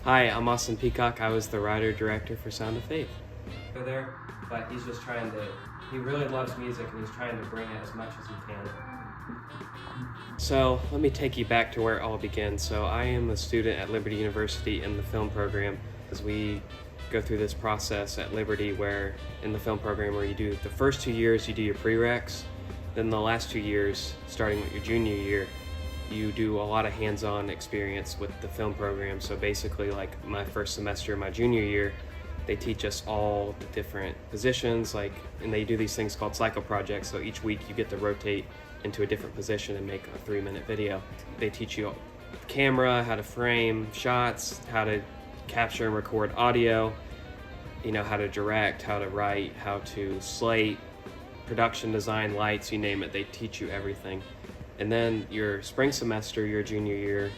Hi, I'm Austin Peacock. I was the writer-director for Sound of Faith. Go there, but he's just trying to, he really loves music and he's trying to bring it as much as he can. So let me take you back to where it all began. So I am a student at Liberty University in the film program, as we go through this process at Liberty where in the film program where you do the first 2 years you do your prereqs, then the last 2 years, starting with your junior year, you do a lot of hands-on experience with the film program. So basically, like my first semester, my junior year, they teach us all the different positions, and they do these things called cycle projects. So each week you get to rotate into a different position and make a 3-minute video. They teach you camera, how to frame shots, how to capture and record audio, how to direct, how to write, how to slate, production design, lights, you name it. They teach you everything. And then your spring semester, your junior year,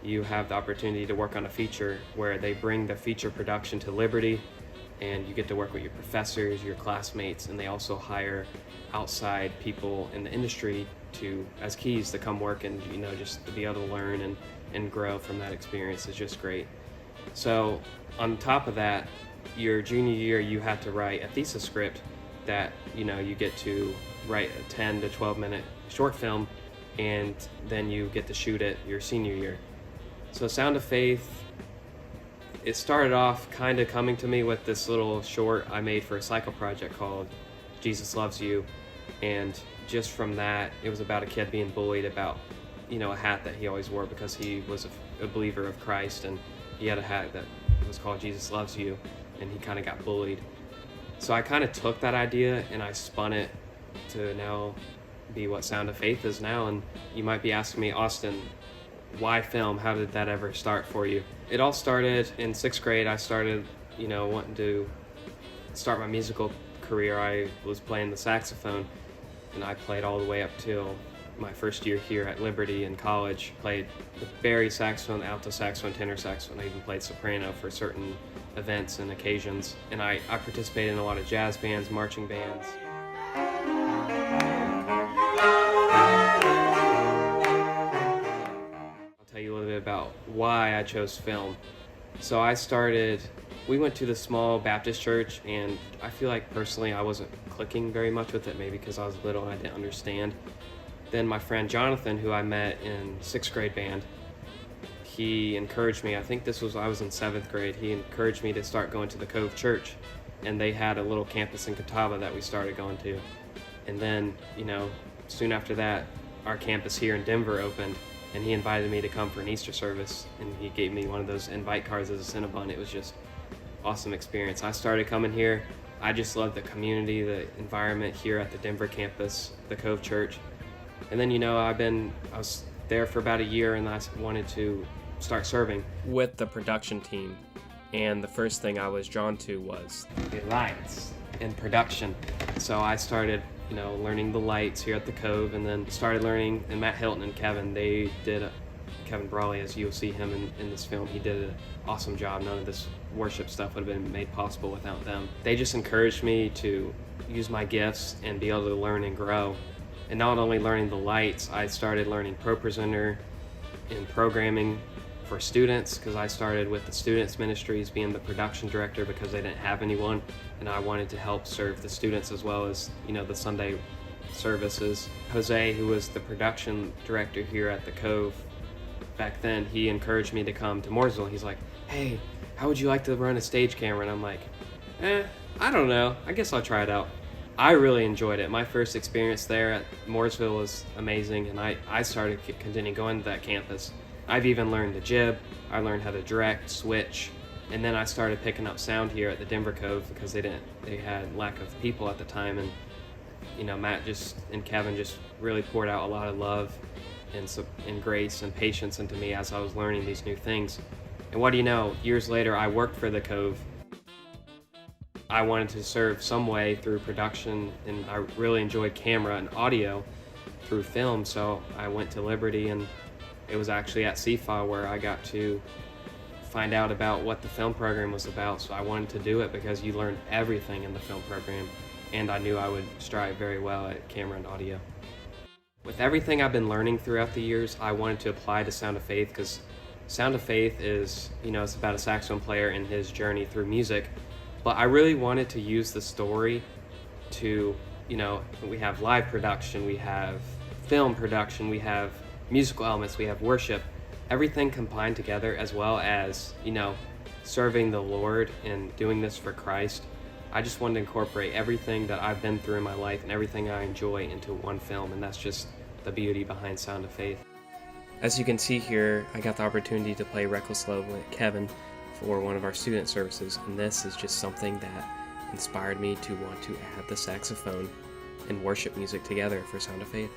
you have the opportunity to work on a feature where they bring the feature production to Liberty, and you get to work with your professors, your classmates, and they also hire outside people in the industry as keys to come work and just to be able to learn and grow from that experience is just great. So on top of that, your junior year you have to write a thesis script that you get to write a 10 to 12 minute short film, and then you get to shoot it your senior year. So Sound of Faith, it started off kind of coming to me with this little short I made for a cycle project called Jesus Loves You, and just from that, it was about a kid being bullied about a hat that he always wore because he was a believer of Christ, and he had a hat that was called Jesus Loves You, and he kind of got bullied. So I kind of took that idea and I spun it to now be what Sound of Faith is now. And you might be asking me, Austin, why film? How did that ever start for you? It all started in 6th grade. I started, wanting to start my musical career. I was playing the saxophone, and I played all the way up till my first year here at Liberty in college. Played the bari saxophone, alto saxophone, tenor saxophone. I even played soprano for certain events and occasions. And I participated in a lot of jazz bands, marching bands. Tell you a little bit about why I chose film. So we went to the small Baptist church, and I feel like personally I wasn't clicking very much with it, maybe because I was little and I didn't understand. Then my friend Jonathan, who I met in 6th grade band, he encouraged me, I was in 7th grade, he encouraged me to start going to the Cove Church, and they had a little campus in Catawba that we started going to. And then, soon after that, our campus here in Denver opened, and he invited me to come for an Easter service, and he gave me one of those invite cards as a Cinnabon. It was just awesome experience. I started coming here. I just loved the community, the environment here at the Denver campus, the Cove Church. And then, I was there for about a year, and I wanted to start serving with the production team. And the first thing I was drawn to was the lights and production. So I started learning the lights here at the Cove, and then started learning, and Matt Hilton and Kevin, Kevin Brawley, as you'll see him in this film, he did an awesome job. None of this worship stuff would have been made possible without them. They just encouraged me to use my gifts and be able to learn and grow. And not only learning the lights, I started learning ProPresenter and programming for students, because I started with the students ministries being the production director because they didn't have anyone, and I wanted to help serve the students as well as the Sunday services. Jose, who was the production director here at the Cove back then, he encouraged me to come to Mooresville. He's like, hey, how would you like to run a stage camera? And I'm like, I don't know, I guess I'll try it out. I really enjoyed it. My first experience there at Mooresville was amazing, and I started continuing going to that campus. I've even learned the jib, I learned how to direct, switch, and then I started picking up sound here at the Denver Cove because they had lack of people at the time, and Matt and Kevin just really poured out a lot of love and grace and patience into me as I was learning these new things. And what do you know, years later I worked for the Cove. I wanted to serve some way through production, and I really enjoyed camera and audio through film, so I went to Liberty, and it was actually at CFA where I got to find out about what the film program was about. So I wanted to do it because you learn everything in the film program, and I knew I would strive very well at camera and audio. With everything I've been learning throughout the years, I wanted to apply to Sound of Faith because Sound of Faith is, it's about a saxophone player and his journey through music. But I really wanted to use the story to, we have live production, we have film production, we have musical elements, we have worship, everything combined together, as well as, serving the Lord and doing this for Christ. I just wanted to incorporate everything that I've been through in my life and everything I enjoy into one film, and that's just the beauty behind Sound of Faith. As you can see here, I got the opportunity to play Reckless Love with Kevin for one of our student services, and this is just something that inspired me to want to add the saxophone and worship music together for Sound of Faith.